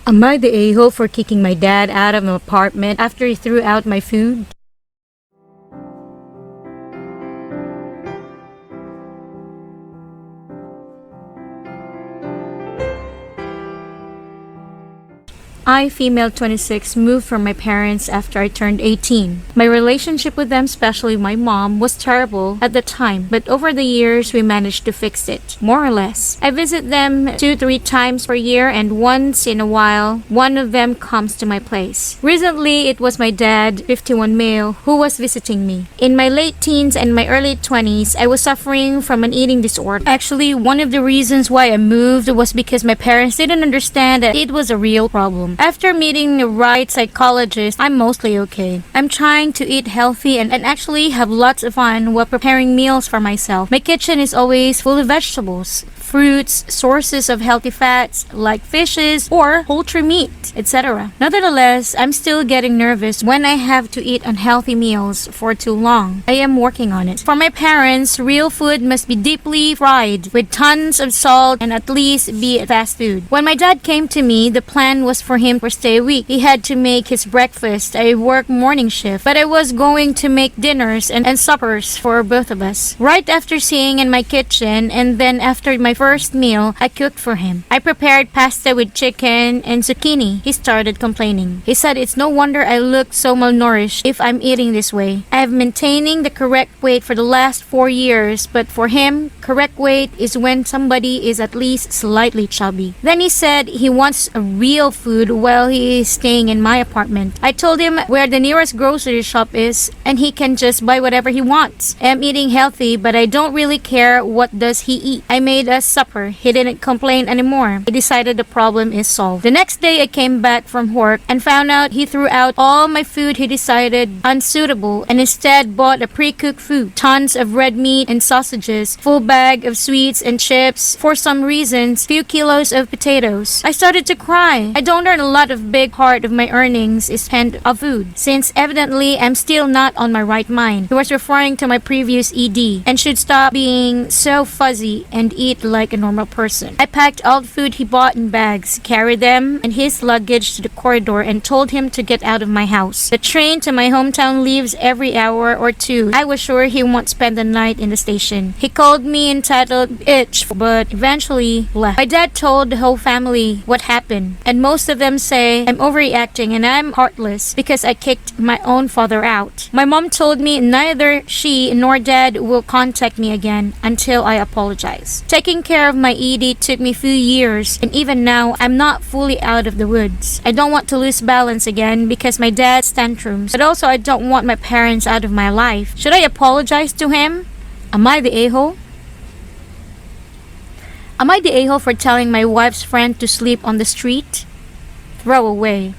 Am I the a-hole for kicking my dad out of my apartment after he threw out my food? I, female 26, moved from my parents after I turned 18. My relationship with them, especially my mom, was terrible at the time, but over the years we managed to fix it, more or less. I visit them 2-3 times per year, and once in a while, one of them comes to my place. Recently, it was my dad, 51 male, who was visiting me. In my late teens and my early 20s, I was suffering from an eating disorder. Actually, one of the reasons why I moved was because my parents didn't understand that it was a real problem. After meeting the right psychologist, I'm mostly okay. I'm trying to eat healthy and actually have lots of fun while preparing meals for myself. My kitchen is always full of vegetables, fruits, sources of healthy fats like fishes or poultry meat, etc. Nevertheless, I'm still getting nervous when I have to eat unhealthy meals for too long. I am working on it. For my parents, real food must be deeply fried with tons of salt and at least be fast food. When my dad came to me, the plan was for him to stay a week. He had to make his breakfast. I work morning shift, but I was going to make dinners and suppers for both of us. Right after seeing in my kitchen and then after my first meal, I cooked for him. I prepared pasta with chicken and zucchini. He started complaining. He said it's no wonder I look so malnourished if I'm eating this way. I have been maintaining the correct weight for the last 4 years, but for him, correct weight is when somebody is at least slightly chubby. Then he said he wants a real food while he is staying in my apartment. I told him where the nearest grocery shop is and he can just buy whatever he wants. I am eating healthy, but I don't really care what does he eat. I made us supper. He didn't complain anymore. I decided the problem is solved. The next day I came back from work and found out he threw out all my food he decided unsuitable and instead bought a pre-cooked food. Tons of red meat and sausages, full bag of sweets and chips, for some reasons, few kilos of potatoes. I started to cry. I don't earn a lot of big part of my earnings is spent on food, since evidently I'm still not on my right mind. He was referring to my previous ED and should stop being so fuzzy and eat like a normal person. I packed all the food he bought in bags, carried them and his luggage to the corridor and told him to get out of my house. The train to my hometown leaves every hour or two. I was sure he won't spend the night in the station. He called me entitled bitch, but eventually left. My dad told the whole family what happened, and most of them say I'm overreacting and I'm heartless because I kicked my own father out. My mom told me neither she nor dad will contact me again until I apologize. Taking care of my ED took me a few years, and even now I'm not fully out of the woods. I don't want to lose balance again because my dad's tantrums, but also I don't want my parents out of my life. Should I apologize to him? Am I the a-hole? Am I the a-hole for telling my wife's friend to sleep on the street? Throw away.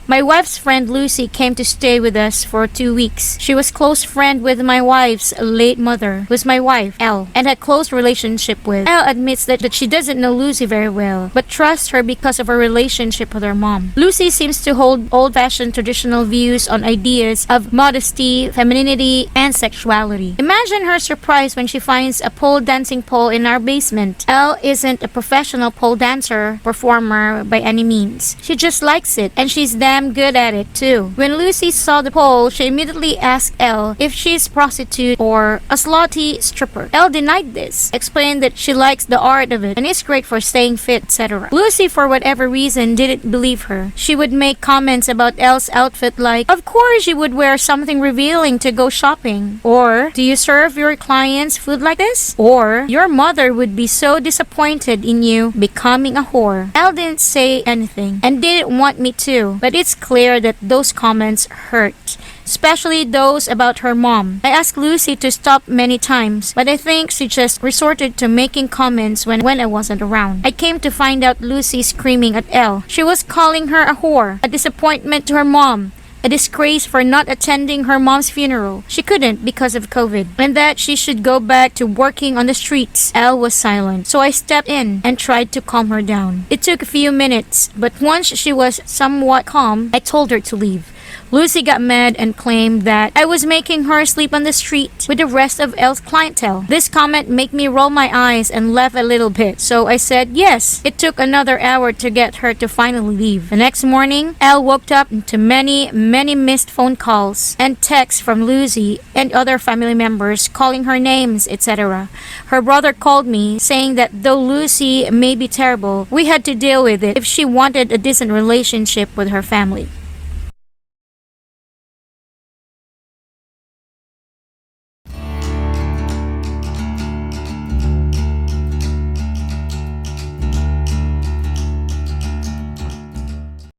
My wife's friend Lucy came to stay with us for 2 weeks. She was close friend with my wife's late mother, who was my wife, Elle, and had close relationship with. Elle admits that she doesn't know Lucy very well, but trusts her because of her relationship with her mom. Lucy seems to hold old-fashioned traditional views on ideas of modesty, femininity, and sexuality. Imagine her surprise when she finds a pole dancing pole in our basement. Elle isn't a professional pole dancer performer by any means. She just likes it, and she's damn good at it too. When Lucy saw the pole, she immediately asked Elle if she's a prostitute or a slutty stripper. Elle denied this, explained that she likes the art of it and it's great for staying fit, etc. Lucy, for whatever reason, didn't believe her. She would make comments about Elle's outfit like, of course you would wear something revealing to go shopping, or do you serve your clients food like this, or your mother would be so disappointed in you becoming a whore. Elle didn't say anything and didn't want me to, but it's clear that those comments hurt, especially those about her mom. I asked Lucy to stop many times, but I think she just resorted to making comments when I wasn't around. I came to find out Lucy screaming at Elle. She was calling her a whore, a disappointment to her mom, a disgrace for not attending her mom's funeral. She couldn't because of COVID, and that she should go back to working on the streets. Elle was silent, so I stepped in and tried to calm her down. It took a few minutes, but once she was somewhat calm, I told her to leave. Lucy got mad and claimed that I was making her sleep on the street with the rest of Elle's clientele. This comment made me roll my eyes and laugh a little bit, so I said yes. It took another hour to get her to finally leave. The next morning, Elle woke up to many missed phone calls and texts from Lucy and other family members calling her names, etc. Her brother called me saying that though Lucy may be terrible, we had to deal with it if she wanted a decent relationship with her family.